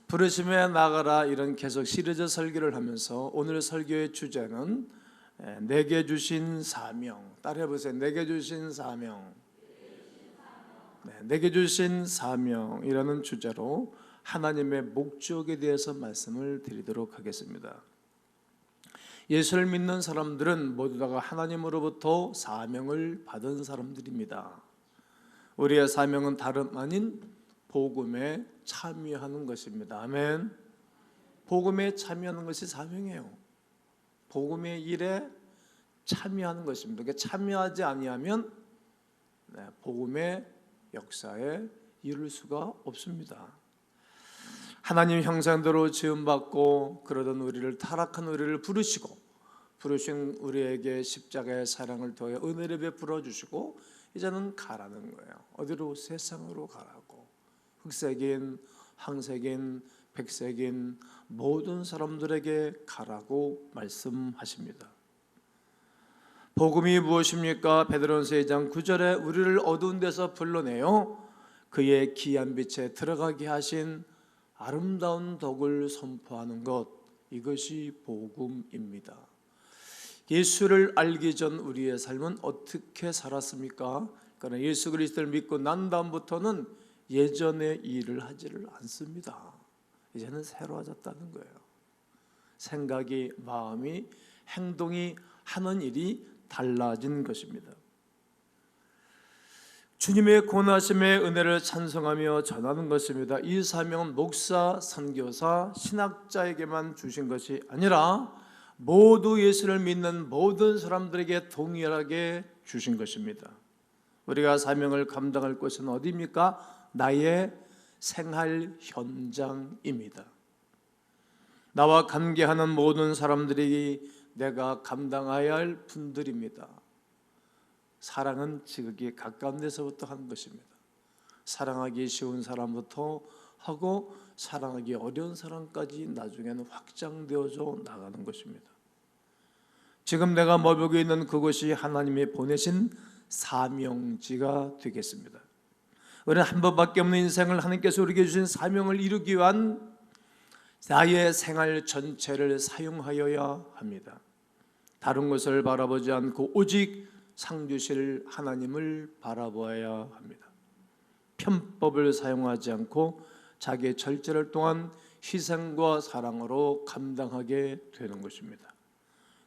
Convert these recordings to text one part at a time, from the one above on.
부르심에 나가라 이런 계속 시리즈 설교를 하면서 오늘 설교의 주제는 내게 주신 사명. 따라해보세요. 내게 주신 사명. 내게 주신 사명이라는 주제로 하나님의 목적에 대해서 말씀을 드리도록 하겠습니다. 예수를 믿는 사람들은 모두 다가 하나님으로부터 사명을 받은 사람들입니다. 우리의 사명은 다름 아닌 복음에 참여하는 것입니다. 아멘. 복음에 참여하는 것이 사명이에요. 복음의 일에 참여하는 것입니다. 참여하지 아니하면 복음의 역사에 이룰 수가 없습니다. 하나님 형상대로 지음받고 그러던 우리를, 타락한 우리를 부르신 우리에게 십자가의 사랑을 통해 은혜를 베풀어 주시고 이제는 가라는 거예요. 어디로? 세상으로 가라고. 흑색인, 황색인, 백색인 모든 사람들에게 가라고 말씀하십니다. 복음이 무엇입니까? 베드로전서 2장 9절에 우리를 어두운 데서 불러내어 그의 귀한 빛에 들어가게 하신 아름다운 덕을 선포하는 것, 이것이 복음입니다. 예수를 알기 전 우리의 삶은 어떻게 살았습니까? 그러나 예수 그리스도를 믿고 난 다음부터는 예전의 일을 하지를 않습니다. 이제는 새로워졌다는 거예요. 생각이, 마음이, 행동이, 하는 일이 달라진 것입니다. 주님의 권하심의 은혜를 찬송하며 전하는 것입니다. 이 사명은 목사, 선교사, 신학자에게만 주신 것이 아니라 모두 예수를 믿는 모든 사람들에게 동일하게 주신 것입니다. 우리가 사명을 감당할 곳은 어디입니까? 나의 생활 현장입니다. 나와 관계하는 모든 사람들이 내가 감당해야 할 분들입니다. 사랑은 지극히 가까운 데서부터 하는 것입니다. 사랑하기 쉬운 사람부터 하고 사랑하기 어려운 사람까지 나중에는 확장되어져 나가는 것입니다. 지금 내가 머물고 있는 그곳이 하나님이 보내신 사명지가 되겠습니다. 우리는 한 번밖에 없는 인생을 하나님께서 우리에게 주신 사명을 이루기 위한 나의 생활 전체를 사용하여야 합니다. 다른 것을 바라보지 않고 오직 상 주실 하나님을 바라보아야 합니다. 편법을 사용하지 않고 자기의 절제를 통한 희생과 사랑으로 감당하게 되는 것입니다.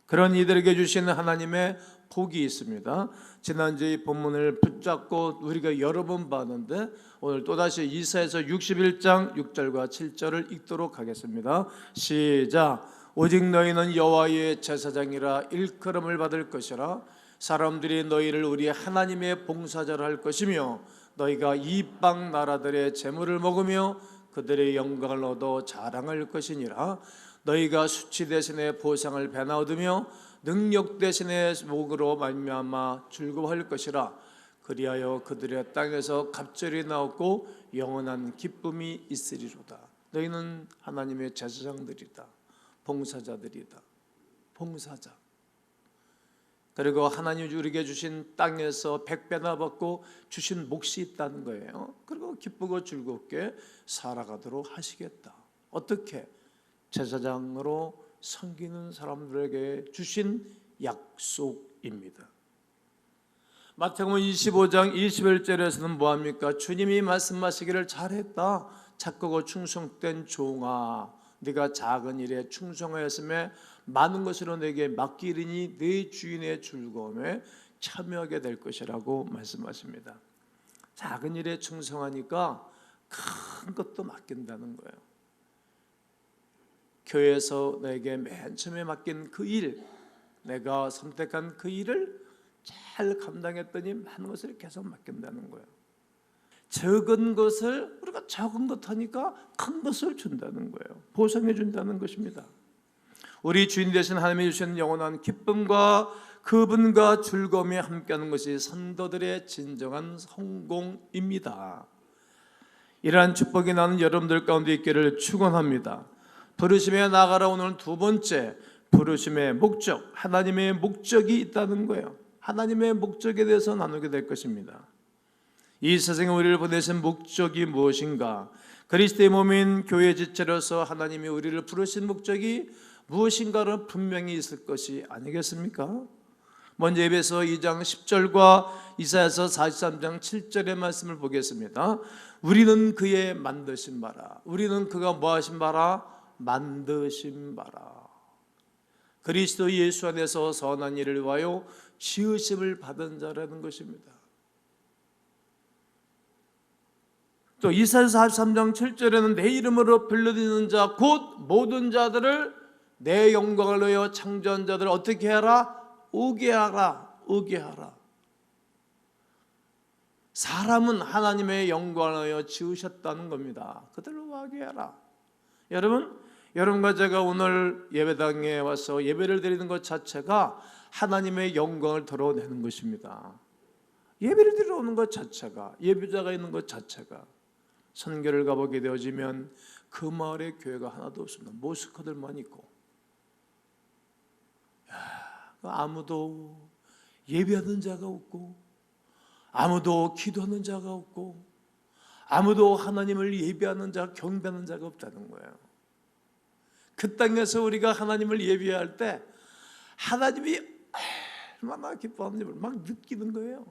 그런 이들에게 주시는 하나님의 복이 있습니다. 지난주에 이 본문을 붙잡고 우리가 여러 번 봤는데 오늘 또다시 이사야서 61장 6절과 7절을 읽도록 하겠습니다. 시작. 오직 너희는 여호와의 제사장이라 일컬음을 받을 것이라. 사람들이 너희를 우리 하나님의 봉사자라 할 것이며 너희가 이방 나라들의 재물을 먹으며 그들의 영광을 얻어 자랑할 것이니라. 너희가 수치 대신에 보상을 배나 얻으며 능력 대신에 목으로 말미암아 즐거워할 것이라. 그리하여 그들의 땅에서 갑절이 나옵고 영원한 기쁨이 있으리로다. 너희는 하나님의 제사장들이다. 봉사자들이다. 봉사자. 그리고 하나님이 우리에게 주신 땅에서 100배나 받고 주신 몫이 있다는 거예요. 그리고 기쁘고 즐겁게 살아가도록 하시겠다. 어떻게? 제사장으로 섬기는 사람들에게 주신 약속입니다. 마태복음 25장 21절에서는 뭐합니까? 주님이 말씀하시기를 잘했다. 착하고 충성된 종아, 네가 작은 일에 충성하였음에 많은 것으로 내게 맡기리니 네 주인의 즐거움에 참여하게 될 것이라고 말씀하십니다. 작은 일에 충성하니까 큰 것도 맡긴다는 거예요. 교회에서 내게 맨 처음에 맡긴 그 일, 내가 선택한 그 일을 잘 감당했더니 많은 것을 계속 맡긴다는 거예요. 적은 것을 우리가 적은 것 하니까 큰 것을 준다는 거예요. 보상해 준다는 것입니다. 우리 주인 되신 하나님이 주신 영원한 기쁨과 그분과 즐거움이 함께하는 것이 선도들의 진정한 성공입니다. 이러한 축복이 나는 여러분들 가운데 있기를 축원합니다. 부르심에 나가라. 오늘은 두 번째, 부르심의 목적, 하나님의 목적이 있다는 거예요. 하나님의 목적에 대해서 나누게 될 것입니다. 이 세상에 우리를 보내신 목적이 무엇인가? 그리스도의 몸인 교회 지체로서 하나님이 우리를 부르신 목적이 무엇인가는 분명히 있을 것이 아니겠습니까? 먼저 에베소 2장 10절과 이사야서 43장 7절의 말씀을 보겠습니다. 우리는 그의 만드신 바라. 우리는 그가 뭐 하신 바라? 만드신 바라. 그리스도 예수 안에서 선한 일을 위하여 지으심을 받은 자라는 것입니다. 또 이사야서 43장 7절에는 내 이름으로 불러드리는 자 곧 모든 자들을 내 영광을 위하여 창조한 자들을 어떻게 하라? 의계하라. 의계하라. 사람은 하나님의 영광을 위하여 지으셨다는 겁니다. 그들을 의계하라. 여러분과 제가 오늘 예배당에 와서 예배를 드리는 것 자체가 하나님의 영광을 드러내는 것입니다. 예배를 드리러 오는 것 자체가, 예배자가 있는 것 자체가, 선교를 가보게 되어지면 그 마을에 교회가 하나도 없습니다. 모스크들만 있고, 아무도 예배하는 자가 없고, 아무도 기도하는 자가 없고, 아무도 하나님을 예배하는 자, 경배하는 자가 없다는 거예요. 그 땅에서 우리가 하나님을 예배할 때 하나님이 얼마나 기뻐하는지 막 느끼는 거예요.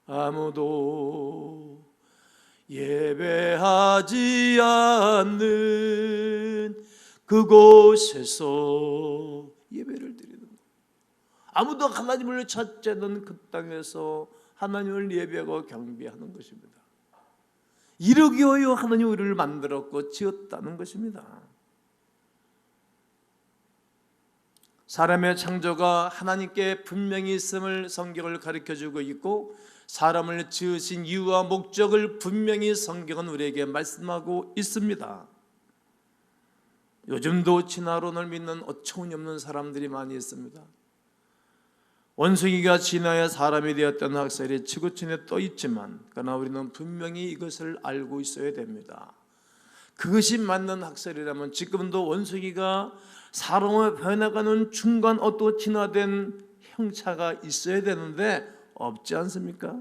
아무도 예배하지 않는 그곳에서 예배를 드리는 거예요. 아무도 하나님을 찾지 않는 그 땅에서 하나님을 예배하고 경배하는 것입니다. 이러기 위하여 하나님 우리를 만들었고 지었다는 것입니다. 사람의 창조가 하나님께 분명히 있음을 성경을 가르쳐주고 있고, 사람을 지으신 이유와 목적을 분명히 성경은 우리에게 말씀하고 있습니다. 요즘도 진화론을 믿는 어처구니 없는 사람들이 많이 있습니다. 원숭이가 진화해 사람이 되었다는 학설이 지구촌에 떠 있지만, 그러나 우리는 분명히 이것을 알고 있어야 됩니다. 그것이 맞는 학설이라면 지금도 원숭이가 사람으로 변해가는 중간 어떤 진화된 형차가 있어야 되는데 없지 않습니까?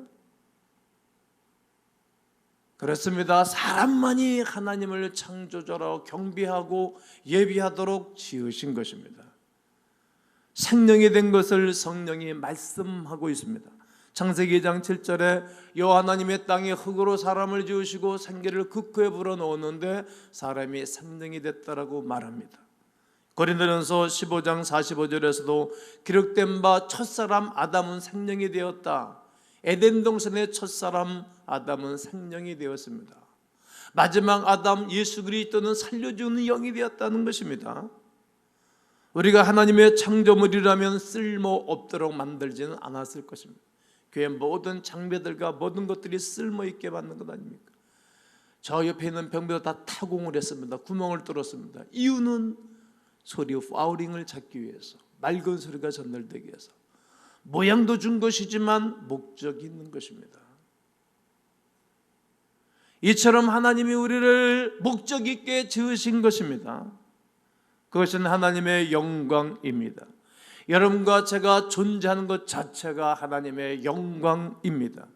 그렇습니다. 사람만이 하나님을 창조자로 경배하고 예배하도록 지으신 것입니다. 생명이 된 것을 성령이 말씀하고 있습니다. 창세기 2장 7절에 여호와 하나님의 땅에 흙으로 사람을 지으시고 생기를 그 코에 불어넣었는데 사람이 생명이 됐다라고 말합니다. 고린도전서 15장 45절에서도 기록된 바 첫사람 아담은 생명이 되었다. 에덴 동산의 첫사람 아담은 생명이 되었습니다. 마지막 아담 예수 그리스도는 살려주는 영이 되었다는 것입니다. 우리가 하나님의 창조물이라면 쓸모없도록 만들지는 않았을 것입니다. 교회 모든 장비들과 모든 것들이 쓸모있게 받는 것 아닙니까? 저 옆에 있는 병비도 다 타공을 했습니다. 구멍을 뚫었습니다. 이유는 소리 파우링을 잡기 위해서, 맑은 소리가 전달되기 위해서. 모양도 준 것이지만 목적이 있는 것입니다. 이처럼 하나님이 우리를 목적 있게 지으신 것입니다. 그것은 하나님의 영광입니다. 여러분과 제가 존재하는 것 자체가 하나님의 영광입니다.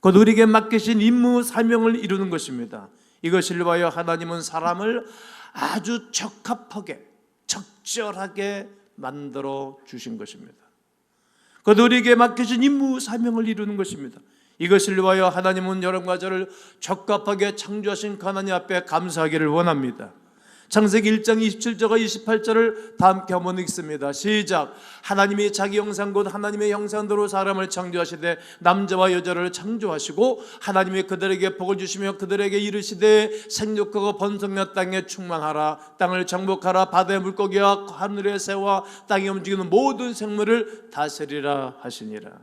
곧 우리에게 맡기신 임무 사명을 이루는 것입니다. 이것을 위하여 하나님은 사람을 아주 적합하게, 적절하게 만들어 주신 것입니다. 곧 우리에게 맡기신 임무 사명을 이루는 것입니다. 이것을 위하여 하나님은 여러분과 저를 적합하게 창조하신 하나님 앞에 감사하기를 원합니다. 창세기 1장 27절과 28절을 다 함께 한번 읽습니다. 시작. 하나님이 자기 형상 곧 하나님의 형상대로 사람을 창조하시되 남자와 여자를 창조하시고 하나님이 그들에게 복을 주시며 그들에게 이르시되 생육하고 번성하여 땅에 충만하라. 땅을 정복하라. 바다의 물고기와 하늘의 새와 땅에 움직이는 모든 생물을 다스리라 하시니라.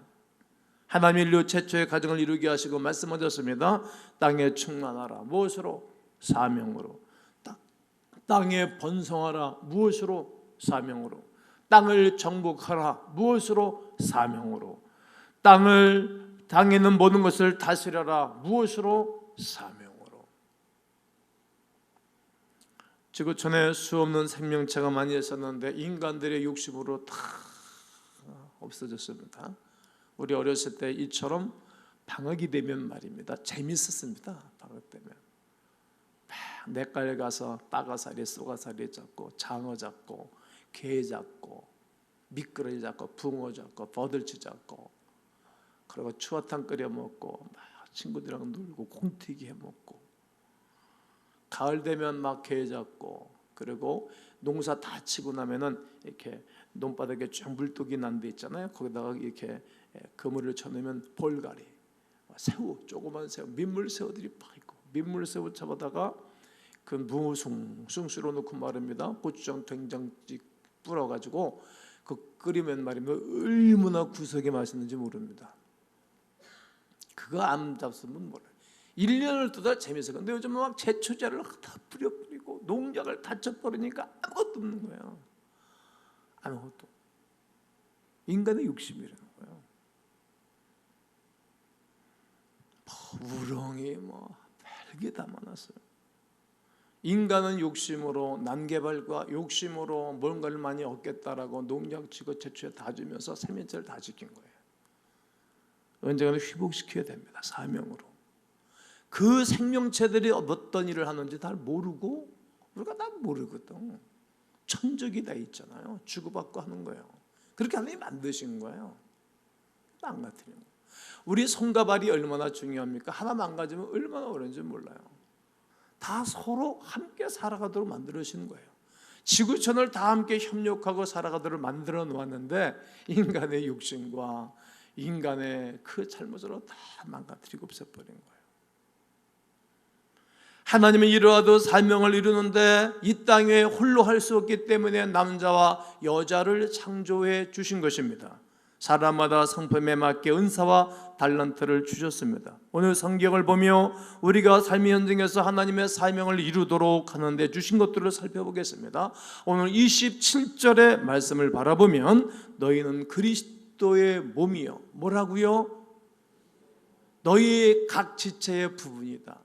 하나님이 인류 최초의 가정을 이루게 하시고 말씀하셨습니다. 땅에 충만하라. 무엇으로? 사명으로. 땅에 번성하라. 무엇으로? 사명으로. 땅을 정복하라. 무엇으로? 사명으로. 땅에 있는 모든 것을 다스려라. 무엇으로? 사명으로. 지구촌에 수없는 생명체가 많이 있었는데 인간들의 욕심으로 다 없어졌습니다. 우리 어렸을 때 이처럼 방학이 되면 말입니다. 재밌었습니다. 방학 되면 막 냇가에 가서 빠가사리, 쏘가사리 잡고, 장어 잡고, 게 잡고, 미끄러지 잡고, 붕어 잡고, 버들치 잡고, 그리고 추어탕 끓여 먹고, 막 친구들이랑 놀고, 콩튀기 해 먹고, 가을 되면 막 게 잡고, 그리고 농사 다 치고 나면은 이렇게 논바닥에 쫙 물독이 난 데 있잖아요. 거기다가 이렇게 그물을 쳐놓으면 볼가리, 새우, 조그만 새우, 민물새우들이 막 있고, 민물새우 잡아다가 그 무숭숭 썰어놓고 말입니다. 고추장, 된장찌 뿌려가지고 그 끓이면 말입니다. 얼마나 구수하게 맛있는지 모릅니다. 그거 안 잡수면 몰라요. 1년을 두다 재밌어요. 근데 요즘은 막 제초제를 다 뿌리고 농약을 다 쳐버리니까 아무것도 없는 거예요. 아무것도. 인간의 욕심이라는 거예요. 우렁이 별게 다 많았어요. 인간은 욕심으로, 난개발과 욕심으로 뭔가를 많이 얻겠다라고 농약 치고 제초제 다 주면서 생명체를 다 지킨 거예요. 언젠가는 회복시켜야 됩니다. 사명으로. 그 생명체들이 어떤 일을 하는지 다 모르고, 우리가 다 모르거든. 천적이 다 있잖아요. 주고받고 하는 거예요. 그렇게 하나님이 만드신 거예요. 망가뜨리는 거예요. 우리 손과 발이 얼마나 중요합니까? 하나 망가지면 얼마나 어려운지 몰라요. 다 서로 함께 살아가도록 만들어진 거예요. 지구촌을 다 함께 협력하고 살아가도록 만들어 놓았는데 인간의 욕심과 인간의 그 잘못으로 다 망가뜨리고 없애버린 거예요. 하나님은 이러하도 사명을 이루는데 이 땅에 홀로 할 수 없기 때문에 남자와 여자를 창조해 주신 것입니다. 사람마다 성품에 맞게 은사와 달란트를 주셨습니다. 오늘 성경을 보며 우리가 삶의 현장에서 하나님의 사명을 이루도록 하는데 주신 것들을 살펴보겠습니다. 오늘 27절의 말씀을 바라보면 너희는 그리스도의 몸이요. 뭐라고요? 너희의 각 지체의 부분이다.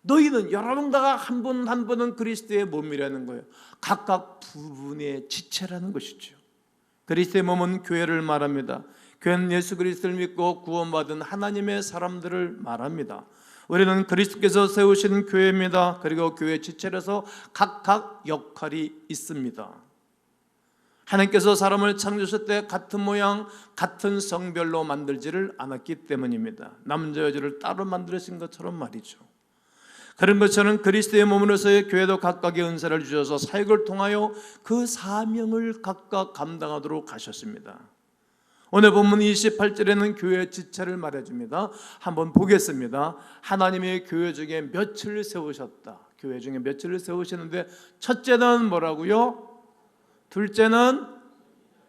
너희는 여러분과 한 분 한 분은 그리스도의 몸이라는 거예요. 각각 부분의 지체라는 것이죠. 그리스도의 몸은 교회를 말합니다. 교회는 예수 그리스도를 믿고 구원받은 하나님의 사람들을 말합니다. 우리는 그리스도께서 세우신 교회입니다. 그리고 교회 지체라서 각각 역할이 있습니다. 하나님께서 사람을 창조하실 때 같은 모양, 같은 성별로 만들지를 않았기 때문입니다. 남자 여자를 따로 만드신 것처럼 말이죠. 그런 것처럼 그리스도의 몸으로서의 교회도 각각의 은사를 주셔서 사역을 통하여 그 사명을 각각 감당하도록 하셨습니다. 오늘 본문 28절에는 교회 지체를 말해줍니다. 한번 보겠습니다. 하나님의 교회 중에 며칠을 세우셨다. 교회 중에 며칠을 세우시는데 첫째는 뭐라고요? 둘째는,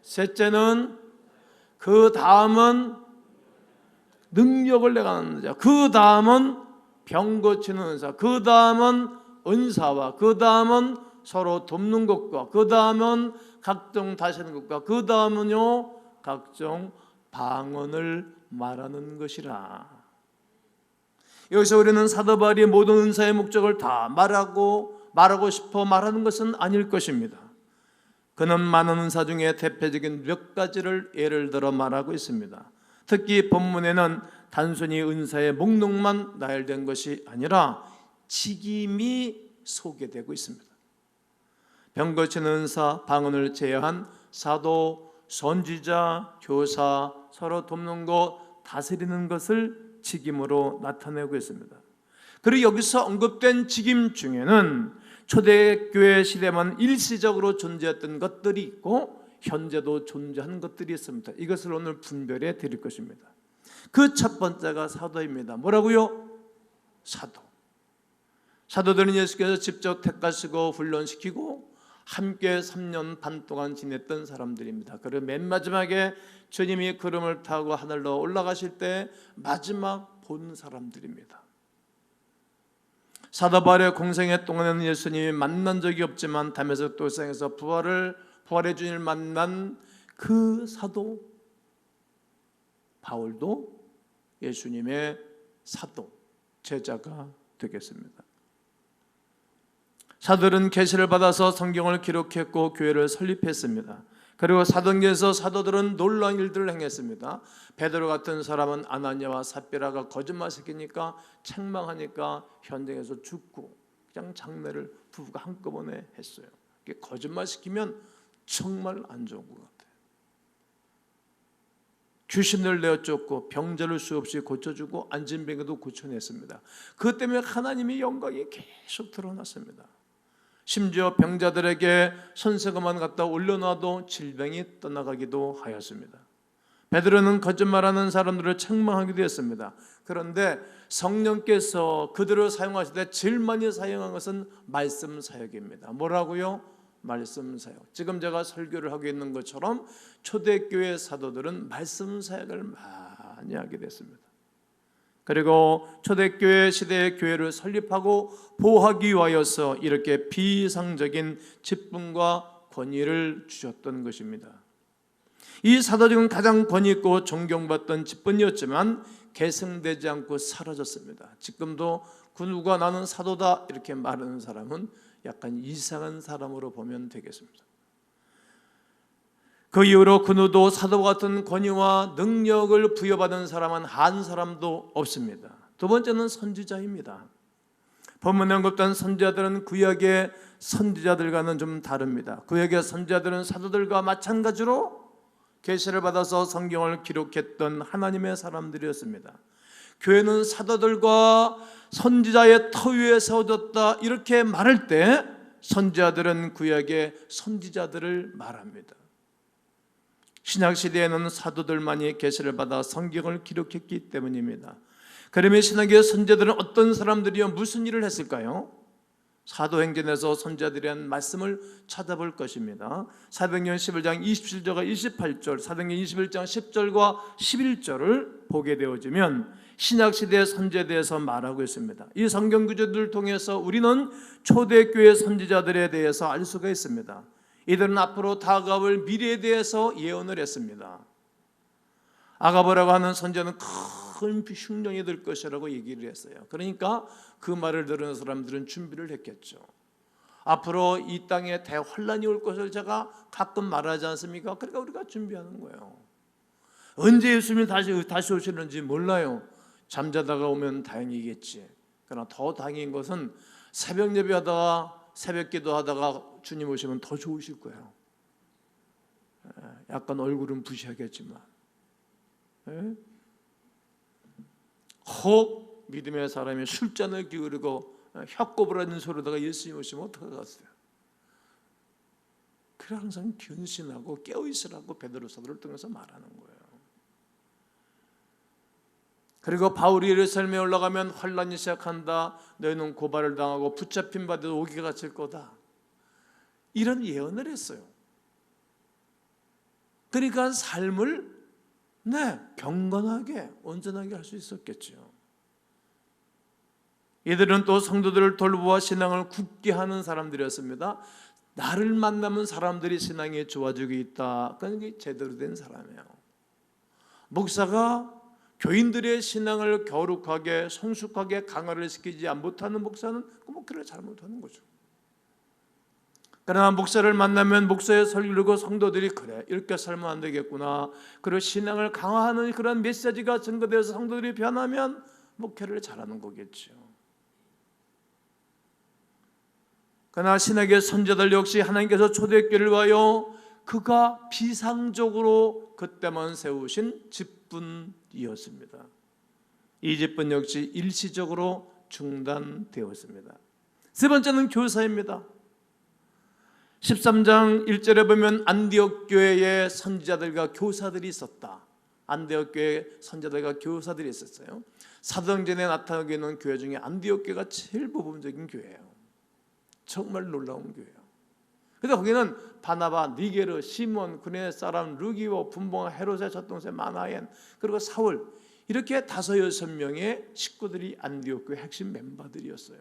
셋째는, 그 다음은 능력을 내가는 자, 그 다음은 병 고치는 은사, 그 다음은 은사와, 그 다음은 서로 돕는 것과, 그 다음은 각종 다시는 것과, 그 다음은요 각종 방언을 말하는 것이라. 여기서 우리는 사도 바울이 모든 은사의 목적을 다 말하고 싶어 말하는 것은 아닐 것입니다. 그는 많은 은사 중에 대표적인 몇 가지를 예를 들어 말하고 있습니다. 특히 본문에는 단순히 은사의 목록만 나열된 것이 아니라 직임이 소개되고 있습니다. 병 고치는 은사, 방언을 제어한 사도, 선지자, 교사, 서로 돕는 것, 다스리는 것을 직임으로 나타내고 있습니다. 그리고 여기서 언급된 직임 중에는 초대교회 시대만 일시적으로 존재했던 것들이 있고 현재도 존재하는 것들이 있습니다. 이것을 오늘 분별해 드릴 것입니다. 그 첫 번째가 사도입니다. 뭐라고요? 사도. 사도들은 예수께서 직접 택하시고 훈련시키고 함께 3년 반 동안 지냈던 사람들입니다. 그리고 맨 마지막에 주님이 구름을 타고 하늘로 올라가실 때 마지막 본 사람들입니다. 사도 바울의 공생애 동안에는 예수님이 만난 적이 없지만 다메섹 돌상에서 부활의 주님을 만난 그 사도 바울도 예수님의 사도, 제자가 되겠습니다. 사도들은 계시를 받아서 성경을 기록했고 교회를 설립했습니다. 그리고 사도행전에서 사도들은 놀라운 일들을 행했습니다. 베드로 같은 사람은 아나니아와 삽비라가 거짓말 시키니까 책망하니까 현장에서 죽고, 그냥 장례를 부부가 한꺼번에 했어요. 거짓말 시키면 정말 안 좋은 것 같아요. 귀신을 내어 쫓고 병자를 수없이 고쳐주고 안진병도 고쳐냈습니다. 그것 때문에 하나님의 영광이 계속 드러났습니다. 심지어 병자들에게 손수건만 갖다 올려놔도 질병이 떠나가기도 하였습니다. 베드로는 거짓말하는 사람들을 책망하기도 했습니다. 그런데 성령께서 그들을 사용하실 때 제일 많이 사용한 것은 말씀 사역입니다. 뭐라고요? 말씀 사역. 지금 제가 설교를 하고 있는 것처럼 초대교회 사도들은 말씀 사역을 많이 하게 됐습니다. 그리고 초대교회 시대의 교회를 설립하고 보호하기 위하여서 이렇게 비상적인 직분과 권위를 주셨던 것입니다. 이 사도직은 가장 권위 있고 존경받던 직분이었지만 계승되지 않고 사라졌습니다. 지금도 그 누가 나는 사도다 이렇게 말하는 사람은 약간 이상한 사람으로 보면 되겠습니다. 그 이후로 그누도 사도와 같은 권위와 능력을 부여받은 사람은 한 사람도 없습니다. 두 번째는 선지자입니다. 본문에 언급된 선지자들은 구약의 선지자들과는 좀 다릅니다. 구약의 선지자들은 사도들과 마찬가지로 계시를 받아서 성경을 기록했던 하나님의 사람들이었습니다. 교회는 사도들과 선지자의 터 위에 세워졌다 이렇게 말할 때 선지자들은 구약의 선지자들을 말합니다. 신약시대에는 사도들만이 계시를 받아 성경을 기록했기 때문입니다. 그러면 신약의 선지자들은 어떤 사람들이요 무슨 일을 했을까요? 사도행전에서 선지자들이 한 말씀을 찾아볼 것입니다. 사도행전 11장 27절과 28절, 사도행전 21장 10절과 11절을 보게 되어지면 신약시대의 선지자에 대해서 말하고 있습니다. 이 성경 구절들을 통해서 우리는 초대교회 선지자들에 대해서 알 수가 있습니다. 이들은 앞으로 다가올 미래에 대해서 예언을 했습니다. 아가보라고 하는 선지자는 큰 흉년이 될 것이라고 얘기를 했어요. 그러니까 그 말을 들은 사람들은 준비를 했겠죠. 앞으로 이 땅에 대환란이 올 것을 제가 가끔 말하지 않습니까? 그러니까 우리가 준비하는 거예요. 언제 예수님이 다시 오시는지 몰라요. 잠자다가 오면 다행이겠지. 그러나 더 다행인 것은 새벽 예배하다가 새벽 기도하다가 주님 오시면 더 좋으실 거예요. 약간 얼굴은 부시하겠지만 혹 믿음의 사람이 술잔을 기울이고 혀꼽으라는 소리다가 예수님 오시면 어떡하겠어요? 그래 항상 견신하고 깨어있으라고 베드로 사도를 통해서 말하는 거예요. 그리고 바울이 예루살렘에 올라가면 환란이 시작한다. 너희는 고발을 당하고 붙잡힌 바도 오기가 갇힐 거다. 이런 예언을 했어요. 그러니까 삶을 경건하게 온전하게 할 수 있었겠죠. 이들은 또 성도들을 돌보아 신앙을 굳게 하는 사람들이었습니다. 나를 만나면 사람들이 신앙이 좋아지고 있다. 그게 제대로 된 사람이에요. 목사가 교인들의 신앙을 거룩하게 성숙하게 강화를 시키지 못하는 목사는 그 목회를 잘못하는 거죠. 그러나 목사를 만나면 목사의 설교를 듣고 성도들이 그래 이렇게 살면 안 되겠구나, 그리고 신앙을 강화하는 그런 메시지가 증거되어서 성도들이 변하면 목회를 잘하는 거겠죠. 그러나 신학의 선지자들 역시 하나님께서 초대교회를 위하여 그가 비상적으로 그때만 세우신 직분이었습니다. 이 직분 역시 일시적으로 중단되었습니다. 세 번째는 교사입니다. 13장 1절에 보면 안디옥 교회에 선지자들과 교사들이 있었다. 안디옥 교회에 선지자들과 교사들이 있었어요. 사도행전에 나타나게 있는 교회 중에 안디옥 교회가 제일 모범적인 교회예요. 정말 놀라운 교회예요. 근데 거기는 바나바, 니게르, 시몬, 그네 사람, 루기오, 분봉, 헤롯의 젖동생 마나엔, 그리고 사울, 이렇게 5-6명의 식구들이 안디옥 교회 핵심 멤버들이었어요.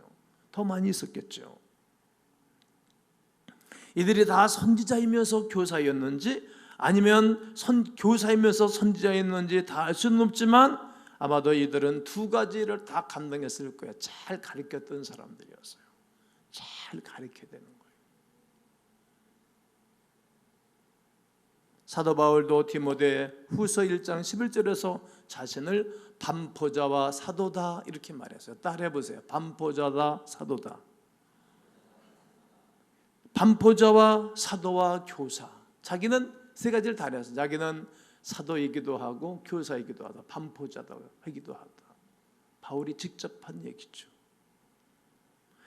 더 많이 있었겠죠. 이들이 다 선지자이면서 교사였는지 아니면 교사이면서 선지자였는지 다 알 수는 없지만 아마도 이들은 두 가지를 다 감당했을 거예요. 잘 가르쳤던 사람들이었어요. 잘 가르쳐야 되는 거예요. 사도 바울도 디모데 후서 1장 11절에서 자신을 반포자와 사도다 이렇게 말했어요. 따라해 보세요. 반포자다, 사도다. 반포자와 사도와 교사. 자기는 세 가지를 다 했어요. 자기는 사도이기도 하고 교사이기도 하다, 반포자이기도 하다. 바울이 직접 한 얘기죠.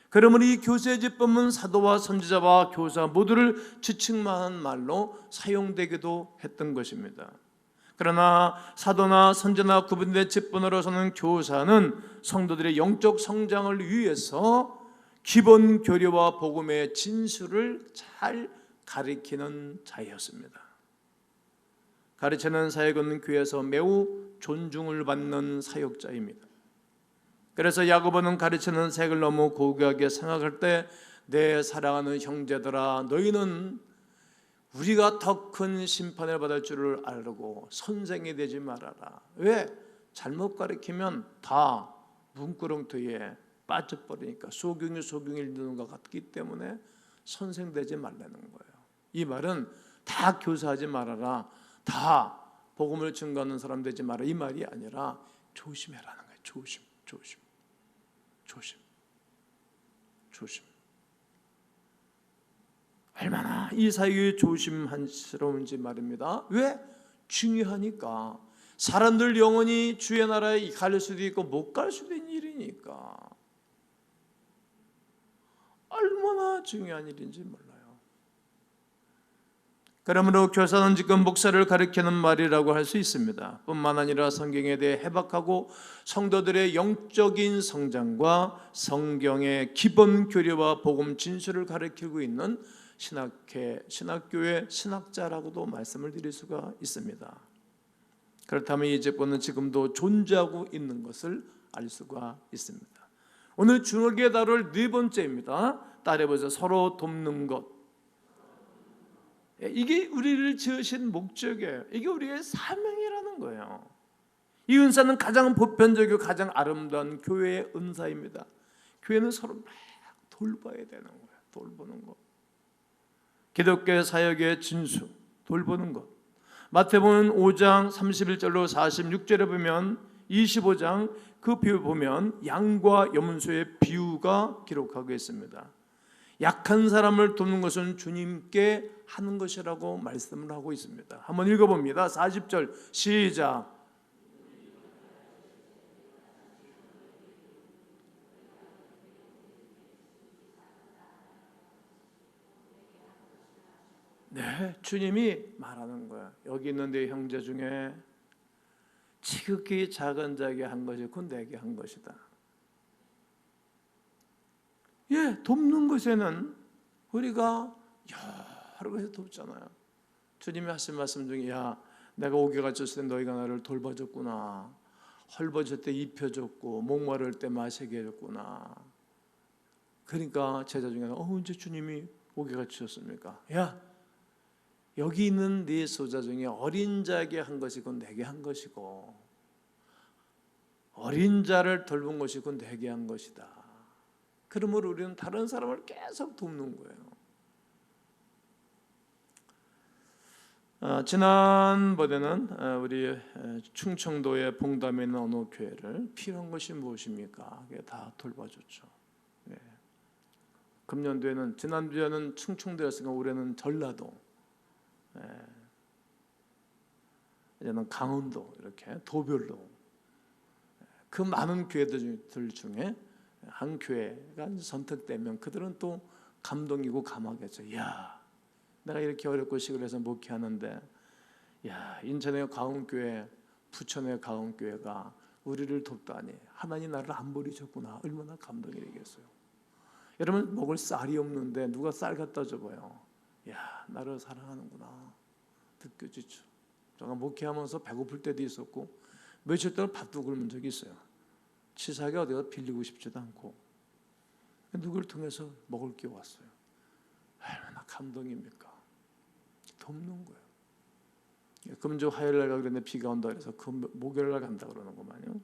그러면 이 교세의 직분은 사도와 선지자와 교사 모두를 지칭만 말로 사용되기도 했던 것입니다. 그러나 사도나 선지자나 구분된 직분으로서는 교사는 성도들의 영적 성장을 위해서 기본 교리와 복음의 진수를 잘 가리키는 자였습니다. 가르치는 사역은 교회에서 매우 존중을 받는 사역자입니다. 그래서 야고보는 가르치는 사역을 너무 고귀하게 생각할 때 내 사랑하는 형제들아 너희는 우리가 더 큰 심판을 받을 줄을 알고 선생이 되지 말아라. 왜? 잘못 가르치면 다 문구렁터에 빠져버리니까 소경이 읽는 것 같기 때문에 선생 되지 말라는 거예요. 이 말은 다 교사하지 말아라, 다 복음을 증거하는 사람 되지 마라 이 말이 아니라 조심해라는 거예요. 조심. 얼마나 이 사역이 조심스러운지 말입니다. 왜? 중요하니까. 사람들 영원히 주의 나라에 갈 수도 있고 못 갈 수도 있는 일이니까 얼마나 중요한 일인지 몰라요. 그러므로 교사는 지금 목사를 가리키는 말이라고 할 수 있습니다. 뿐만 아니라 성경에 대해 해박하고 성도들의 영적인 성장과 성경의 기본 교리와 복음 진술을 가리키고 있는 신학교의 신학자라고도 말씀을 드릴 수가 있습니다. 그렇다면 이 직분은 지금도 존재하고 있는 것을 알 수가 있습니다. 오늘 주일에 다룰 네 번째입니다. 따라해보세요. 서로 돕는 것. 이게 우리를 지으신 목적이에요. 이게 우리의 사명이라는 거예요. 이 은사는 가장 보편적이고 가장 아름다운 교회의 은사입니다. 교회는 서로 막 돌봐야 되는 거예요. 돌보는 것. 기독교의 사역의 진수, 돌보는 것. 마태복음 5장 31절로 46절에 보면 25장 그 비유 보면 양과 염소의 비유가 기록하고 있습니다. 약한 사람을 돕는 것은 주님께 하는 것이라고 말씀을 하고 있습니다. 한번 읽어봅니다. 40절 시작. 네, 주님이 말하는 거야. 여기 있는 내 형제 중에 지극히 작은 자에게 한 것이 곧 내게 한 것이다. 예, 돕는 것에는 우리가 여러 가지 돕잖아요. 주님이 하신 말씀 중에 야, 내가 옥에 갇혔을 때 너희가 나를 돌봐줬구나. 헐벗을 때 입혀줬고 목마를 때 마시게 해줬구나. 그러니까 제자 중에 언제 주님이 옥에 갇히셨습니까? 야, 여기 있는 네 소자 중에 어린 자에게 한 것이 곧 내게 한 것이고 어린 자를 돌본 것이 곧 내게 한 것이다. 그러므로 우리는 다른 사람을 계속 돕는 거예요. 지난번에는 우리 충청도의 봉담에 있는 어느 교회를 필요한 것이 무엇입니까? 그게 다 돌봐줬죠. 네. 금년도에는 지난주에는 충청도였으니까 올해는 전라도, 이제는 강원도 이렇게 도별로 그 많은 교회들 중에 한 교회가 선택되면 그들은 또 감동이고 감하겠죠. 야, 내가 이렇게 어렵고 시골에서 목회하는데 야, 인천의 가운교회, 부천의 가운교회가 우리를 돕다니 하나님 나를 안 버리셨구나. 얼마나 감동이 되겠어요. 여러분 먹을 쌀이 없는데 누가 쌀 갖다 줘봐요. 야, 나를 사랑하는구나 느껴지죠. 제가 목회하면서 배고플 때도 있었고 며칠 동안 밥도 굶은 적이 있어요. 치사하게 어디가 빌리고 싶지도 않고 누구를 통해서 먹을 게 왔어요. 얼마나 감동입니까? 돕는 거예요. 금주 화요일 날 그랬는데 비가 온다 그래서 목요일 날 간다 그러는 거만요.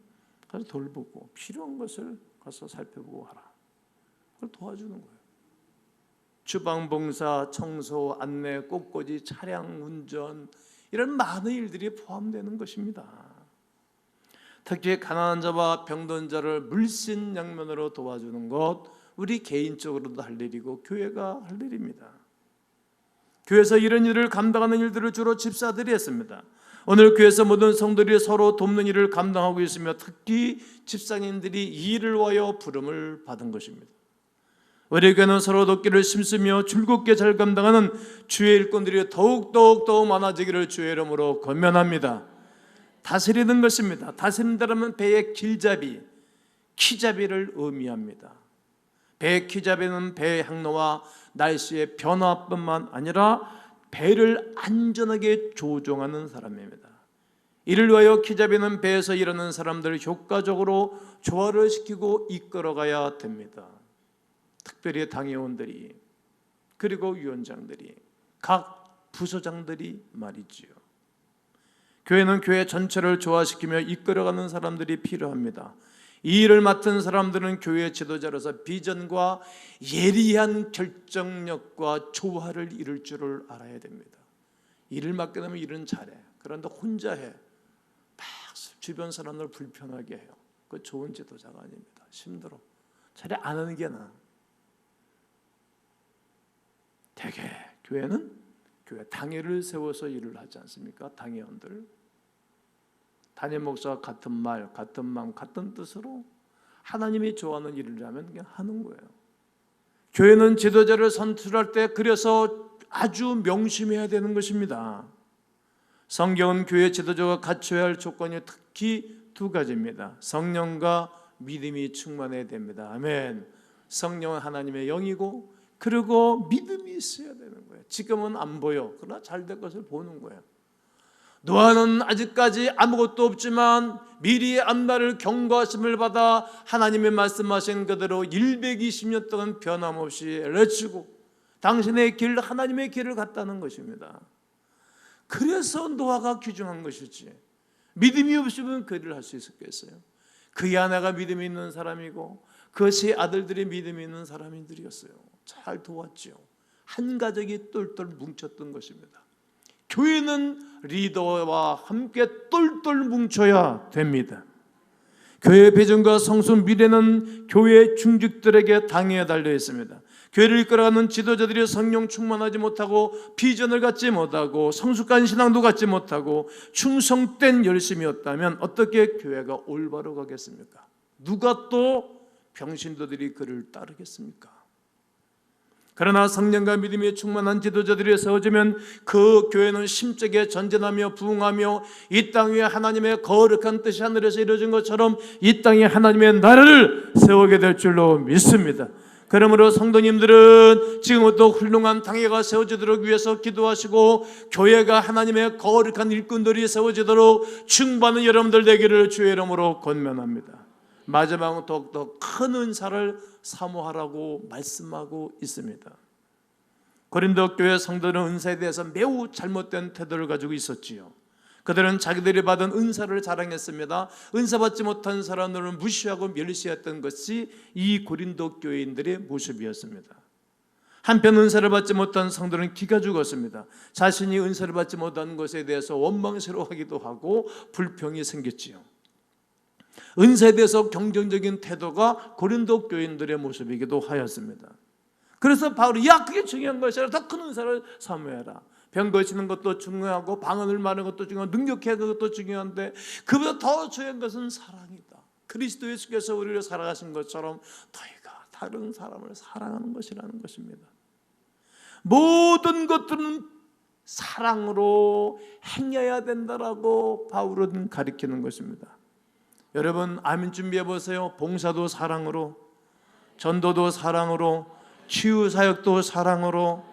가서 돌보고 필요한 것을 가서 살펴보고 하라. 그걸 도와주는 거예요. 주방 봉사, 청소, 안내, 꽃꽂이, 차량 운전 이런 많은 일들이 포함되는 것입니다. 특히 가난한 자와 병든 자를 물신양면으로 도와주는 것, 우리 개인적으로도 할 일이고 교회가 할 일입니다. 교회에서 이런 일을 감당하는 일들을 주로 집사들이 했습니다. 오늘 교회에서 모든 성도들이 서로 돕는 일을 감당하고 있으며 특히 집사님들이 이 일을 위하여 부름을 받은 것입니다. 우리 교회는 서로 돕기를 힘쓰며 즐겁게 잘 감당하는 주의 일꾼들이 더욱 많아지기를 주의 이름으로 권면합니다. 다스리는 것입니다. 다스린다면 배의 길잡이, 키잡이를 의미합니다. 배의 키잡이는 배의 항로와 날씨의 변화뿐만 아니라 배를 안전하게 조종하는 사람입니다. 이를 위하여 키잡이는 배에서 일하는 사람들을 효과적으로 조화를 시키고 이끌어가야 됩니다. 특별히 당회원들이, 그리고 위원장들이, 각 부서장들이 말이지요. 교회는 교회 전체를 조화시키며 이끌어가는 사람들이 필요합니다. 이 일을 맡은 사람들은 교회 지도자로서 비전과 예리한 결정력과 조화를 이룰 줄을 알아야 됩니다. 일을 맡게 되면 일은 잘해. 그런데 혼자 해. 막 주변 사람들 불편하게 해요. 그 좋은 지도자가 아닙니다. 힘들어. 차라리 안 하는 게 나아. 대개 교회는 교회 당회를 세워서 일을 하지 않습니까? 당회원들, 담임 목사와 같은 말, 같은 마음, 같은 뜻으로 하나님이 좋아하는 일을 하면 그냥 하는 거예요. 교회는 지도자를 선출할 때 그래서 아주 명심해야 되는 것입니다. 성경은 교회 지도자가 갖춰야 할 조건이 특히 두 가지입니다. 성령과 믿음이 충만해야 됩니다. 아멘. 성령은 하나님의 영이고 그리고 믿음이 있어야 되는 거예요. 지금은 안 보여. 그러나 잘 될 것을 보는 거예요. 노아는 아직까지 아무것도 없지만 미리의 앞날을 경고하심을 받아 하나님의 말씀하신 그대로 120년 동안 변함없이 외치고 당신의 길, 하나님의 길을 갔다는 것입니다. 그래서 노아가 귀중한 것이지, 믿음이 없으면 그 일을 할 수 있었겠어요? 그의 아내가 믿음이 있는 사람이고 그 세 아들들이 믿음이 있는 사람들이었어요. 잘 도왔죠. 한 가족이 똘똘 뭉쳤던 것입니다. 교회는 리더와 함께 똘똘 뭉쳐야 됩니다. 교회의 비전과 성숙 미래는 교회 중직들에게 당해에 달려 있습니다. 교회를 이끌어가는 지도자들이 성령 충만하지 못하고 비전을 갖지 못하고 성숙한 신앙도 갖지 못하고 충성된 열심이 없다면 어떻게 교회가 올바로 가겠습니까? 누가 또 병신도들이 그를 따르겠습니까? 그러나 성령과 믿음이 충만한 지도자들이 세워지면 그 교회는 심적에 전진하며 부흥하며 이 땅 위에 하나님의 거룩한 뜻이 하늘에서 이루어진 것처럼 이 땅에 하나님의 나라를 세우게 될 줄로 믿습니다. 그러므로 성도님들은 지금부터 훌륭한 당회가 세워지도록 위해서 기도하시고 교회가 하나님의 거룩한 일꾼들이 세워지도록 충만한 여러분들 되기를 주의 이름으로 권면합니다. 마지막으로 더욱더 큰 은사를 사모하라고 말씀하고 있습니다. 고린도 교회 성도는 은사에 대해서 매우 잘못된 태도를 가지고 있었지요. 그들은 자기들이 받은 은사를 자랑했습니다. 은사 받지 못한 사람들은 무시하고 멸시했던 것이 이 고린도 교회인들의 모습이었습니다. 한편 은사를 받지 못한 성도는 기가 죽었습니다. 자신이 은사를 받지 못한 것에 대해서 원망스러워하기도 하고 불평이 생겼지요. 은사에 대해서 긍정적인 태도가 고린도 교인들의 모습이기도 하였습니다. 그래서 바울이 그게 중요한 것이 아니라 더 큰 은사를 사모해라. 병 고치는 것도 중요하고 방언을 말하는 것도 중요하고 능력해야 하는 것도 중요한데 그보다 더 중요한 것은 사랑이다. 그리스도 예수께서 우리를 사랑하신 것처럼 너희가 다른 사람을 사랑하는 것이라는 것입니다. 모든 것들은 사랑으로 행해야 된다라고 바울은 가르치는 것입니다. 여러분 아멘 준비해 보세요. 봉사도 사랑으로, 전도도 사랑으로, 치유 사역도 사랑으로,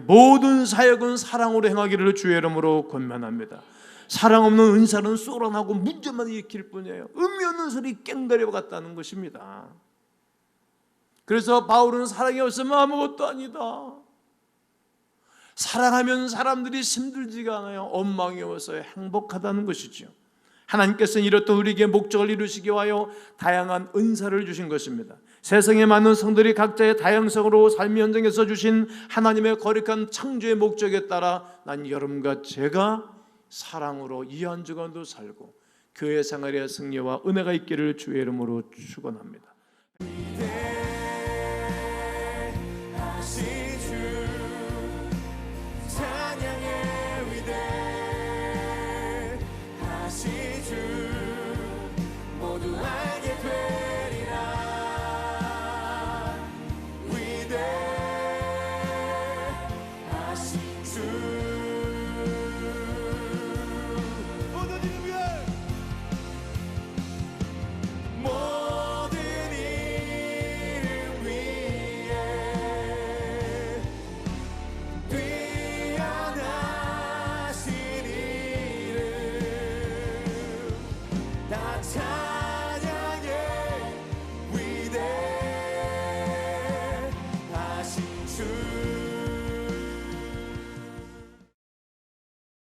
모든 사역은 사랑으로 행하기를 주의 이름으로 권면합니다. 사랑 없는 은사는 쏘란하고 문제만 일으킬 뿐이에요. 의미 없는 소리 깽가리와 같다는 것입니다. 그래서 바울은 사랑이 없으면 아무것도 아니다. 사랑하면 사람들이 힘들지가 않아요. 원망이 없어서 행복하다는 것이죠. 하나님께서는 이렇듯 우리에게 목적을 이루시기 위하여 다양한 은사를 주신 것입니다. 세상에 많은 성들이 각자의 다양성으로 삶의 현장에서 주신 하나님의 거룩한 창조의 목적에 따라 난 여러분과 제가 사랑으로 이 한 주간도 살고 교회 생활의 승리와 은혜가 있기를 주의 이름으로 축원합니다.